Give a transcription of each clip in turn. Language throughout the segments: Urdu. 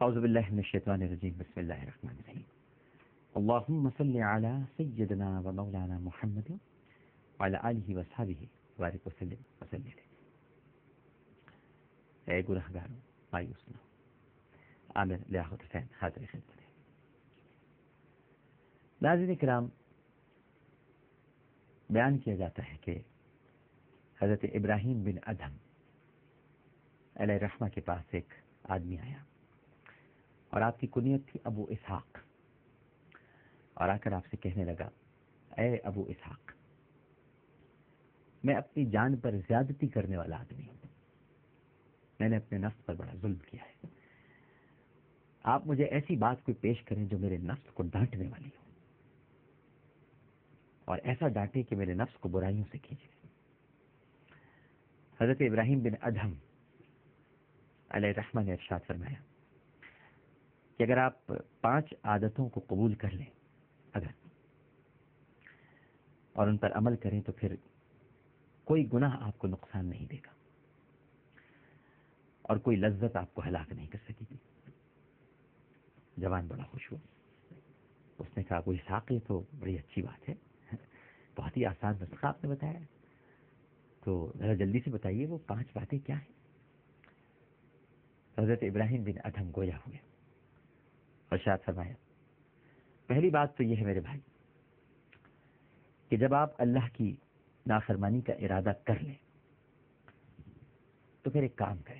اعوذ باللہ من الشیطان الرجیم بسم اللہ الرحمن الرحیم اللہم صلی علی سیدنا و مولانا محمد وعلی آلہ وصحبہ وبارک وسلم وسلم. اے گناہگاروں مایوس نہ ہو، عامر لیاقت حسین حاضر خدمت ہے. ناظرین کرام، بیان کیا جاتا ہے کہ حضرت ابراہیم بن ادھم علیہ الرحمہ کے پاس ایک آدمی آیا اور آپ کی کنیت تھی ابو اسحاق، اور آ کر آپ سے کہنے لگا، اے ابو اسحاق، میں اپنی جان پر زیادتی کرنے والا آدمی ہوں، میں نے اپنے نفس پر بڑا ظلم کیا ہے. آپ مجھے ایسی بات کوئی پیش کریں جو میرے نفس کو ڈانٹنے والی ہو، اور ایسا ڈانٹے کہ میرے نفس کو برائیوں سے کھینچے. حضرت ابراہیم بن ادھم علیہ الرحمہ نے ارشاد فرمایا کہ اگر آپ 5 عادتوں کو قبول کر لیں اور ان پر عمل کریں تو پھر کوئی گناہ آپ کو نقصان نہیں دے گا اور کوئی لذت آپ کو ہلاک نہیں کر سکے گی. جوان بڑا خوش ہوا، اس نے کہا کوئی اسحاق، یہ تو بڑی اچھی بات ہے، بہت ہی آسان نسخہ آپ نے بتایا ہے، تو ذرا جلدی سے بتائیے وہ 5 باتیں کیا ہیں. حضرت ابراہیم بن ادھم گویا ہوئے اور ارشاد فرمایا، پہلی بات تو یہ ہے میرے بھائی کہ جب آپ اللہ کی نافرمانی کا ارادہ کر لیں تو پھر ایک کام کریں.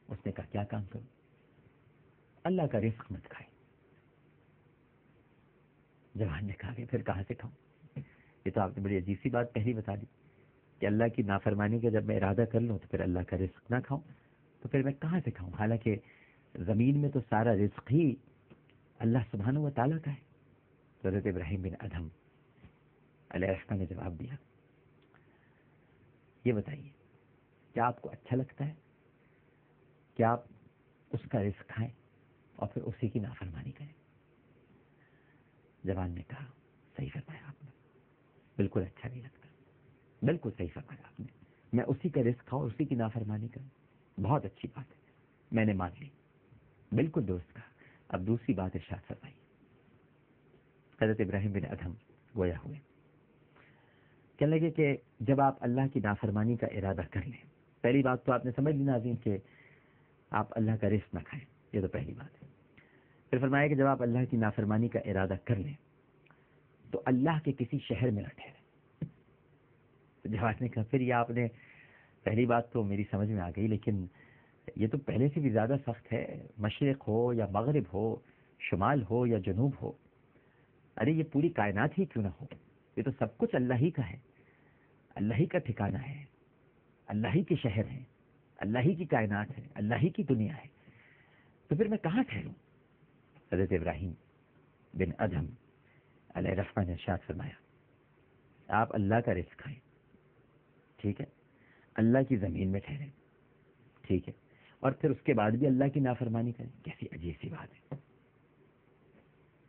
اس نے کہا کیا کام کروں؟ اللہ کا رزق مت کھائیں. جوان نے کہا کہ پھر کہاں سے کھاؤں؟ یہ تو آپ نے بڑی عجیب سی بات پہلی بتا دی کہ اللہ کی نافرمانی کا جب میں ارادہ کر لوں تو پھر اللہ کا رزق نہ کھاؤں، تو پھر میں کہاں سے کھاؤں؟ حالانکہ زمین میں تو سارا رزق ہی اللہ سبحانہ و تعالیٰ کا ہے. حضرت ابراہیم بن ادھم علیہ الرحمہ نے جواب دیا، یہ بتائیے کیا آپ کو اچھا لگتا ہے کہ آپ اس کا رزق کھائیں اور پھر اسی کی نافرمانی کریں؟ جوان نے کہا صحیح فرمایا آپ نے، بالکل اچھا نہیں لگتا، بالکل صحیح فرمایا آپ نے، میں اسی کا رزق کھاؤں اور اسی کی نافرمانی کروں، بہت اچھی بات ہے، میں نے مان لی، بالکل درست کہا. اب دوسری بات ارشاد فرمائی. حضرت ابراہیم بن ادھم گویا ہوئے، کہنے لگے کہ جب آپ اللہ کی نافرمانی کا ارادہ کر لیں، پہلی بات تو آپ نے سمجھ لی ناظرین کہ آپ اللہ کا رزق نہ کھائیں، یہ تو پہلی بات ہے. پھر فرمایا کہ جب آپ اللہ کی نافرمانی کا ارادہ کر لیں تو اللہ کے کسی شہر میں نہ ٹھہریں. جواب نے کہا پھر یہ آپ نے پہلی بات تو میری سمجھ میں آ گئی، لیکن یہ تو پہلے سے بھی زیادہ سخت ہے، مشرق ہو یا مغرب ہو، شمال ہو یا جنوب ہو، ارے یہ پوری کائنات ہی کیوں نہ ہو، یہ تو سب کچھ اللہ ہی کا ہے، اللہ ہی کا ٹھکانہ ہے، اللہ ہی کے شہر ہیں، اللہ ہی کی کائنات ہے، اللہ ہی کی دنیا ہے، تو پھر میں کہاں ٹھہروں؟ حضرت ابراہیم بن ادھم علیہ الرحمہ نے ارشاد فرمایا، آپ اللہ کا رزق کھائیں، ٹھیک ہے، اللہ کی زمین میں ٹھہریں، ٹھیک ہے، اور پھر اس کے بعد بھی اللہ کی نافرمانی کریں. کیسی عجیب سی بات ہے.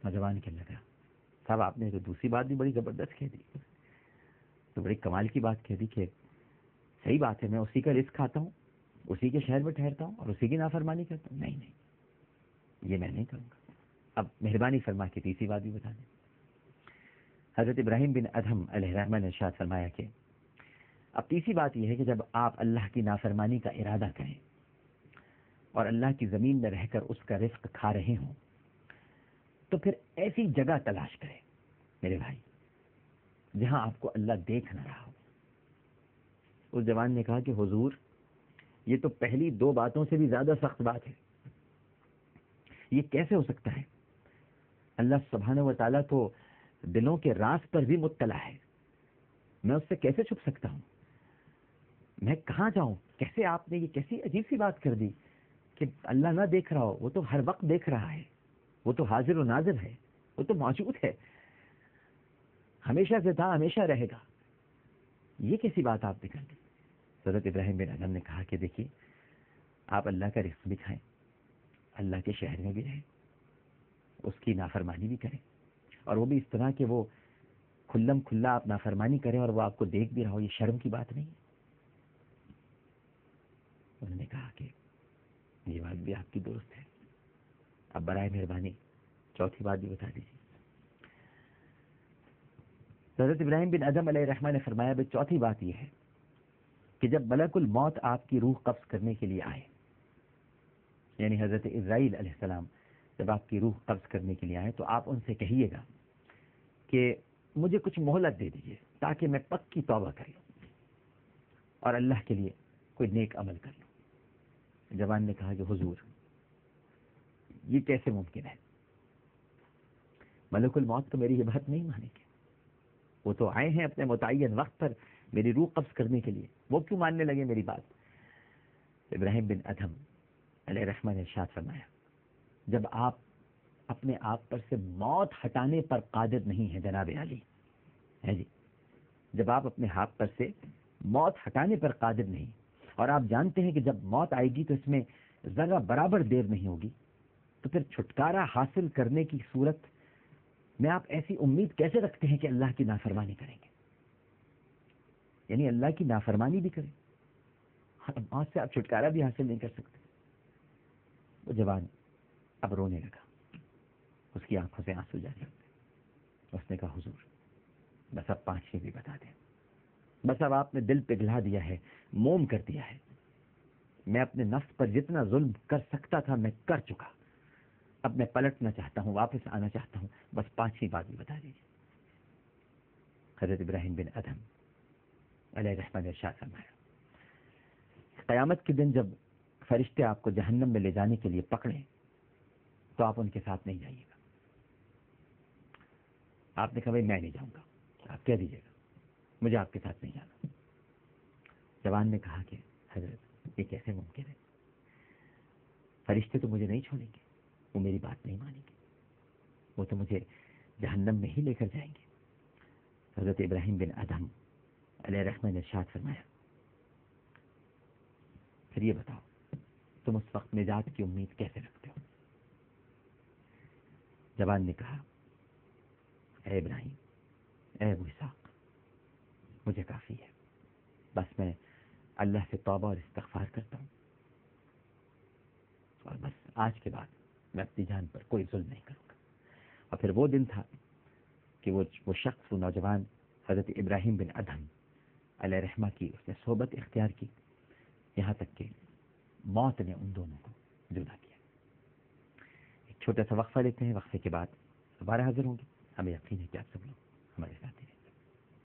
نوجوان کہنے لگا، صاحب آپ نے تو دوسری بات بھی بڑی زبردست کہہ دی، تو بڑی کمال کی بات کہہ دی کہ صحیح بات ہے، میں اسی کا رزق کھاتا ہوں، اسی کے شہر میں ٹھہرتا ہوں اور اسی کی نافرمانی کرتا ہوں. نہیں نہیں، یہ میں نہیں کروں گا. اب مہربانی فرما کے تیسری بات بھی بتا دیں. حضرت ابراہیم بن ادھم علیہ الرحمہ نے ارشاد فرمایا کہ اب تیسری بات یہ ہے کہ جب آپ اللہ کی نافرمانی کا ارادہ کریں اور اللہ کی زمین میں رہ کر اس کا رزق کھا رہے ہوں تو پھر ایسی جگہ تلاش کریں میرے بھائی جہاں آپ کو اللہ دیکھ نہ رہا ہو. اس جوان نے کہا کہ حضور یہ تو پہلی 2 باتوں سے بھی زیادہ سخت بات ہے، یہ کیسے ہو سکتا ہے؟ اللہ سبحانہ و تعالیٰ تو دلوں کے راز پر بھی مطلع ہے، میں اس سے کیسے چھپ سکتا ہوں؟ میں کہاں جاؤں؟ کیسے آپ نے یہ کیسی عجیب سی بات کر دی کہ اللہ نہ دیکھ رہا ہو؟ وہ تو ہر وقت دیکھ رہا ہے، وہ تو حاضر و ناظر ہے، وہ تو موجود ہے، ہمیشہ سے تھا، ہمیشہ رہے گا. یہ کیسی بات آپ نے کر دی؟ حضرت ابراہیم بن ادھم نے کہا کہ دیکھیے، آپ اللہ کا رزق بھی کھائیں، اللہ کے شہر میں بھی رہیں، اس کی نافرمانی بھی کریں، اور وہ بھی اس طرح کہ وہ کھلم کھلا آپ نافرمانی کریں اور وہ آپ کو دیکھ بھی رہا ہو. یہ شرم کی بات نہیں ہے. انہوں نے کہا کہ یہ بات بھی آپ کی درست ہے. اب برائے مہربانی چوتھی بات بھی بتا دیجیے. حضرت ابراہیم بن ادھم علیہ الرحمہ نے فرمایا بھائی چوتھی بات یہ ہے کہ جب ملک الموت آپ کی روح قبض کرنے کے لیے آئے، یعنی حضرت اسرائیل علیہ السلام جب آپ کی روح قبض کرنے کے لیے آئے تو آپ ان سے کہیے گا کہ مجھے کچھ مہلت دے دیجیے تاکہ میں پکی توبہ کر لوں اور اللہ کے لیے کوئی نیک عمل کر لوں. جوان نے کہا کہ حضور یہ کیسے ممکن ہے؟ ملک الموت تو میری یہ بات نہیں مانیں گے. وہ تو آئے ہیں اپنے متعین وقت پر میری روح قبض کرنے کے لیے، وہ کیوں ماننے لگے میری بات؟ ابراہیم بن ادھم علیہ الرحمہ نے ارشاد فرمایا جب آپ اپنے آپ پر سے موت ہٹانے پر قادر نہیں ہیں جناب علی، ہے جی، جب آپ اپنے ہاتھ پر سے موت ہٹانے پر قادر نہیں اور آپ جانتے ہیں کہ جب موت آئے گی تو اس میں ذرا برابر دیر نہیں ہوگی، تو پھر چھٹکارا حاصل کرنے کی صورت میں آپ ایسی امید کیسے رکھتے ہیں کہ اللہ کی نافرمانی کریں گے؟ یعنی اللہ کی نافرمانی بھی کریں، موت سے آپ چھٹکارا بھی حاصل نہیں کر سکتے. وہ جوان اب رونے لگا، اس کی آنکھوں سے آنسو جاری ہوتے. اس نے کہا حضور بس اب 5 بھی بتا دیں، بس اب آپ نے دل پگھلا دیا ہے، موم کر دیا ہے. میں اپنے نفس پر جتنا ظلم کر سکتا تھا میں کر چکا، اب میں پلٹنا چاہتا ہوں، واپس آنا چاہتا ہوں، بس 5 بات بھی بتا دیجیے. حضرت ابراہیم بن ادھم علیہ الرحمہ نے ارشاد فرمایا قیامت کے دن جب فرشتے آپ کو جہنم میں لے جانے کے لیے پکڑیں تو آپ ان کے ساتھ نہیں جائیے گا. آپ نے کہا بھائی میں نہیں جاؤں گا، آپ کہہ دیجیے گا مجھے آپ کے ساتھ نہیں جانا. جوان نے کہا کہ حضرت یہ کیسے ممکن ہے؟ فرشتے تو مجھے نہیں چھوڑیں گے، وہ میری بات نہیں مانیں گے، وہ تو مجھے جہنم میں ہی لے کر جائیں گے. حضرت ابراہیم بن ادھم علیہ الرحمہ نے ارشاد فرمایا پھر یہ بتاؤ تم اس وقت نجات کی امید کیسے رکھتے ہو؟ جوان نے کہا اے ابراہیم، اے ابو اسحاق، مجھے کافی ہے، بس میں اللہ سے توبہ اور استغفار کرتا ہوں اور بس آج کے بعد میں اپنی جان پر کوئی ظلم نہیں کروں گا. اور پھر وہ دن تھا کہ وہ شخص، وہ نوجوان حضرت ابراہیم بن ادھم علیہ الرحمہ کی اس نے صحبت اختیار کی، یہاں تک کہ موت نے ان دونوں کو جدا کیا. ایک چھوٹا سا وقفہ لیتے ہیں، وقفے کے بعد دوبارہ حاضر ہوں گے. ہمیں یقین ہے کہ آپ سب لوگ ہمارے ساتھ ہیں.